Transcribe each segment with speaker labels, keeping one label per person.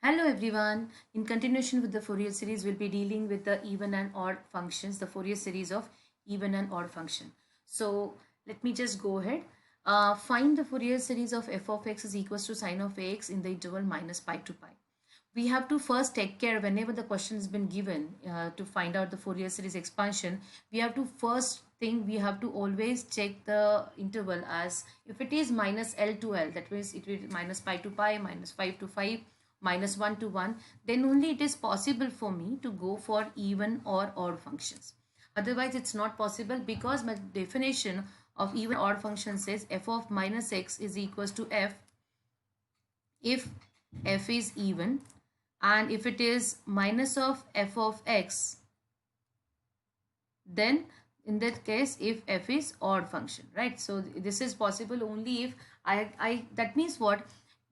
Speaker 1: Hello everyone. In continuation with the Fourier series, we'll be dealing with the even and odd functions, the Fourier series of even and odd function. So let me just go ahead. Find the Fourier series of f of x is equals to sine of ax in the interval minus pi to pi. We have to first take care whenever the question has been given to find out the Fourier series expansion. We have to first thing we have to always check the interval as if it is minus L to L, that means it will minus pi to pi, minus 5 to 5, minus 1 to 1, then only it is possible for me to go for even or odd functions. Otherwise it's not possible, because my definition of even or odd function says f of minus x is equals to f if f is even, and if it is minus of f of x, then in that case if f is odd function, right? So this is possible only if I that means what,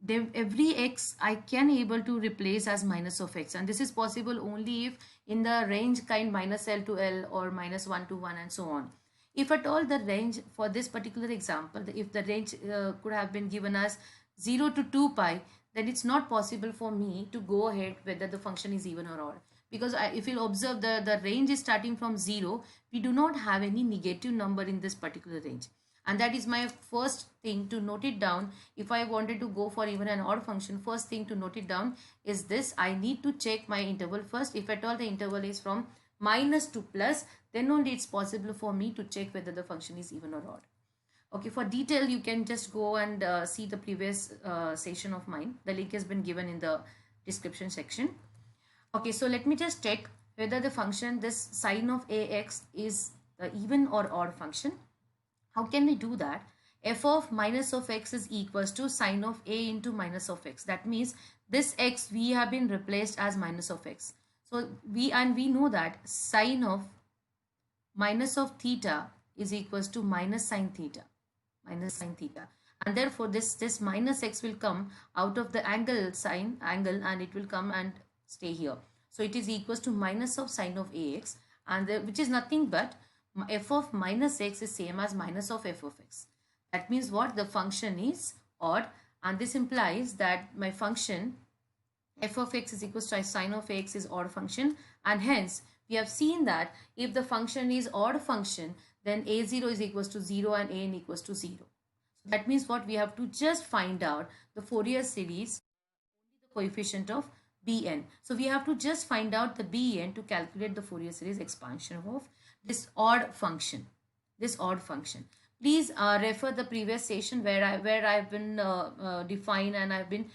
Speaker 1: every x I can able to replace as minus of x, and this is possible only if in the range kind minus L to L or minus 1 to 1 and so on. If at all the range for this particular example, if the range could have been given as 0 to 2 pi, then it's not possible for me to go ahead whether the function is even or odd, because if you observe the range is starting from 0, we do not have any negative number in this particular range, and that is my first thing to note it down. If I wanted to go for even an odd function, first thing to note it down is this: I need to check my interval first. If at all the interval is from minus to plus, then only it's possible for me to check whether the function is even or odd. Okay, for detail you can just go and see the previous session of mine. The link has been given in the description section. Okay, so let me just check whether the function this sine of ax is even or odd function. How can we do that? F of minus of x is equals to sine of a into minus of x. That means this x we have been replaced as minus of x. So we know that sine of minus of theta is equals to minus sine theta, and therefore this minus x will come out of the angle and it will come and stay here. So it is equals to minus of sine of ax, and which is nothing but f of minus x is same as minus of f of x. That means what, the function is odd, and this implies that my function f of x is equals to sine of x is odd function, and hence we have seen that if the function is odd function, then a0 is equals to 0 and an equals to 0. So that means what, we have to just find out the Fourier series, only the coefficient of bn. So we have to just find out the bn to calculate the Fourier series expansion of this odd function. Please refer the previous session where I've been defined, and I've been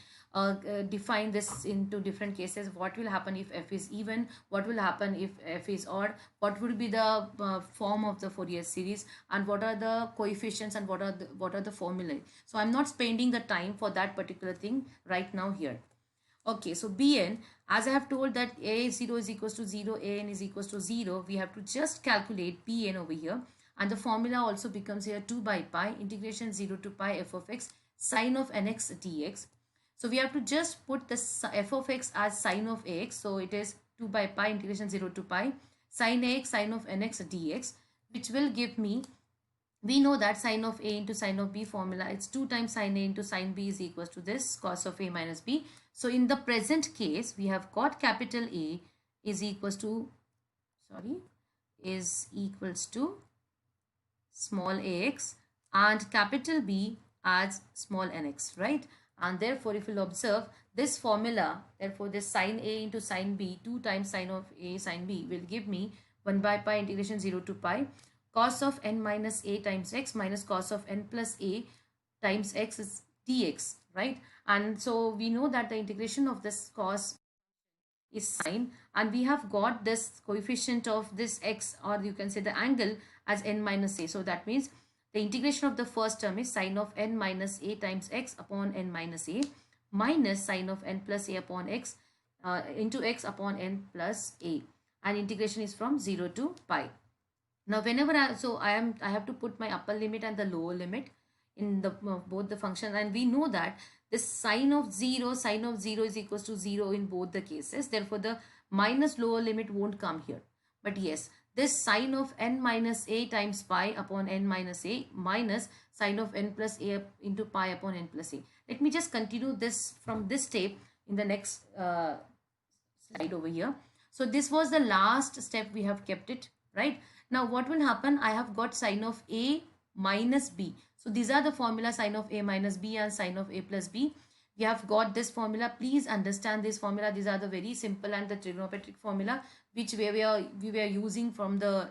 Speaker 1: define this into different cases. What will happen if f is even, what will happen if f is odd, what will be the form of the Fourier series, and what are the coefficients, and what are the formulae. So I'm not spending the time for that particular thing right now here. Okay, so bn, as I have told that a0 is equals to 0, an is equals to 0, we have to just calculate bn over here, and the formula also becomes here 2 by pi integration 0 to pi f of x sine of nx dx. So we have to just put the f of x as sine of ax, so it is 2 by pi integration 0 to pi sine ax sine of nx dx, which will give me, we know that sine of a into sine of b formula, it's 2 times sine a into sine b is equals to this cos of a minus b. So in the present case, we have got capital A is equals to, small ax, and capital B as small nx, right? And therefore, if you'll observe this formula, therefore this sine a into sine b, 2 times sine of a sine b will give me 1 by pi integration 0 to pi cos of n minus a times x minus cos of n plus a times x is dx, right? And so we know that the integration of this cos is sine, and we have got this coefficient of this x, or you can say the angle, as n minus a. So that means the integration of the first term is sine of n minus a times x upon n minus a minus sine of n plus a upon x into x upon n plus a, and integration is from 0 to pi. Now whenever I have to put my upper limit and the lower limit in the both the functions, and we know that this sine of 0 is equals to 0 in both the cases. Therefore the minus lower limit won't come here, but yes, this sine of n minus a times pi upon n minus a minus sine of n plus a into pi upon n plus a. Let me just continue this from this step in the next slide over here. So this was the last step, we have kept it, right? Now what will happen? I have got sine of A minus B. So these are the formula, sine of A minus B and sine of A plus B. We have got this formula. Please understand this formula. These are the very simple and the trigonometric formula which we were using from the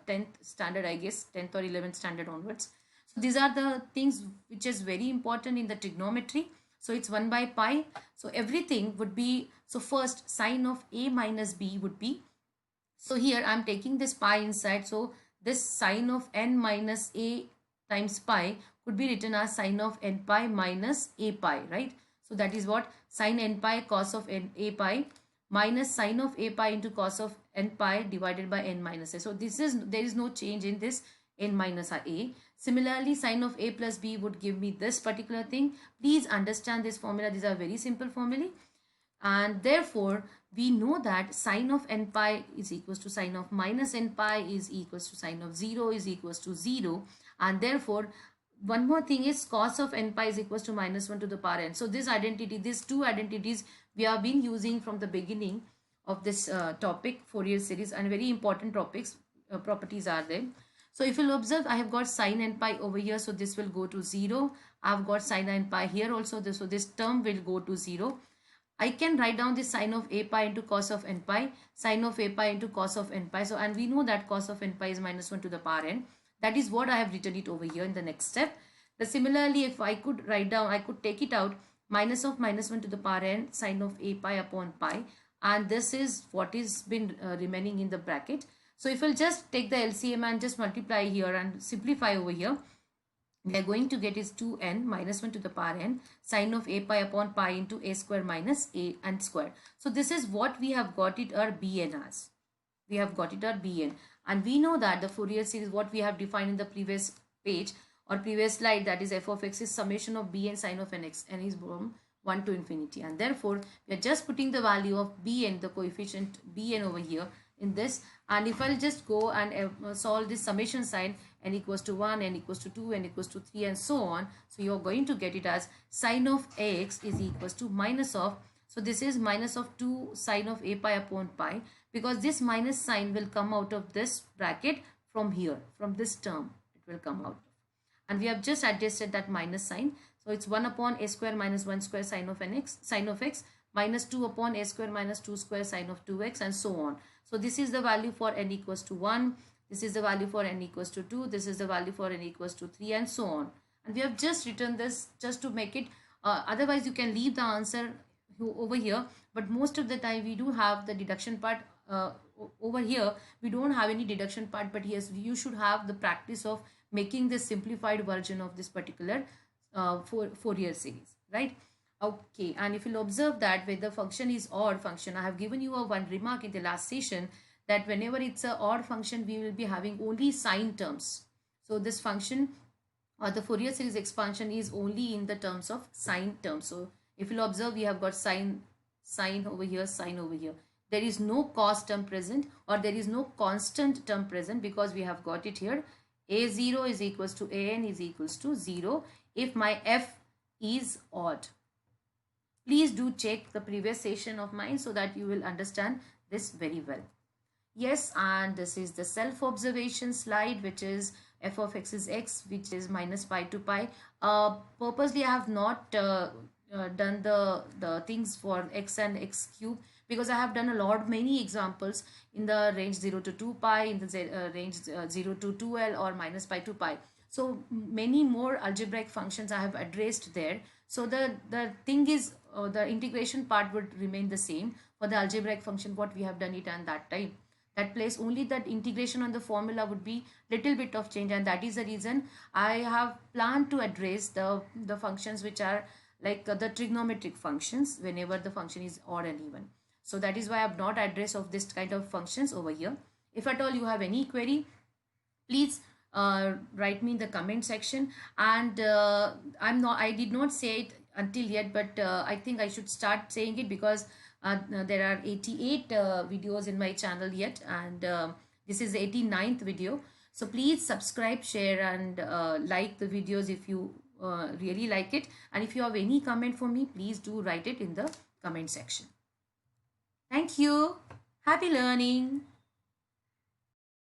Speaker 1: 10th standard, I guess, 10th or 11th standard onwards. So these are the things which is very important in the trigonometry. So it's 1 by pi. So everything would be, so first sine of A minus B would be, so here I'm taking this pi inside. So this sine of n minus A times pi could be written as sine of n pi minus A pi, right? So that is what sine n pi cos of n A pi minus sine of A pi into cos of n pi divided by n minus A. So this is, there is no change in this n minus A. Similarly, sine of A plus B would give me this particular thing. Please understand this formula. These are very simple formulae. And therefore, we know that sine of n pi is equals to sine of minus n pi is equals to sine of 0 is equals to 0. And therefore, one more thing is cos of n pi is equals to minus 1 to the power n. So this identity, these two identities we have been using from the beginning of this topic, Fourier series, and very important topics, properties are there. So if you'll observe, I have got sine n pi over here, so this will go to 0. I've got sine n pi here also, so this term will go to 0. I can write down the sine of A pi into cos of n pi, sine of A pi into cos of n pi. So, and we know that cos of n pi is minus 1 to the power n. That is what I have written it over here in the next step. But similarly, if I could write down, I could take it out, minus of minus 1 to the power n, sine of A pi upon pi. And this is what is been remaining in the bracket. So, if we'll just take the LCM and just multiply here and simplify over here, we are going to get is 2n minus 1 to the power n sine of A pi upon pi into A square minus A n square. So this is what we have got it our Bn as. We have got it our Bn. And we know that the Fourier series, what we have defined in the previous page or previous slide, that is f of x is summation of Bn sine of nx. N is from 1 to infinity. And therefore, we are just putting the value of Bn, the coefficient Bn over here in this. And if I'll just go and solve this summation sign, n equals to 1, n equals to 2, n equals to 3 and so on. So you're going to get it as sine of x is equals to minus of, so this is minus of 2 sine of A pi upon pi, because this minus sign will come out of this bracket from here, from this term it will come out. And we have just adjusted that minus sign. So it's 1 upon A square minus 1 square sine of nx, sine of x, minus 2 upon A square minus 2 square sine of 2x and so on. So this is the value for n equals to 1. This is the value for n equals to 2. This is the value for n equals to 3 and so on. And we have just written this just to make it, otherwise you can leave the answer over here. But most of the time we do have the deduction part over here. We don't have any deduction part, but yes, you should have the practice of making this simplified version of this particular Fourier series, right? Okay, and if you'll observe that when the function is odd function, I have given you a one remark in the last session that whenever it's an odd function, we will be having only sine terms. So this function or the Fourier series expansion is only in the terms of sine terms. So if you'll observe, we have got sine over here, sine over here. There is no cos term present or there is no constant term present because we have got it here. A0 is equals to an is equals to 0 if my f is odd. Please do check the previous session of mine so that you will understand this very well. Yes, and this is the self-observation slide, which is f of x is x, which is minus pi to pi. Purposely, I have not done the things for x and x cube because I have done many examples in the range 0 to 2 pi, in the range 0 to 2l or minus pi to pi. So many more algebraic functions I have addressed there. So the thing is, the integration part would remain the same for the algebraic function what we have done it and that time. That place only that integration on the formula would be little bit of change, and that is the reason I have planned to address the functions which are like the trigonometric functions whenever the function is odd and even. So that is why I have not addressed of this kind of functions over here. If at all you have any query, please write me in the comment section. And I did not say it until yet, but I think I should start saying it because there are 88 videos in my channel yet, and this is the 89th video. So please subscribe, share and like the videos if you really like it. And if you have any comment for me, please do write it in the comment section. Thank you. Happy learning.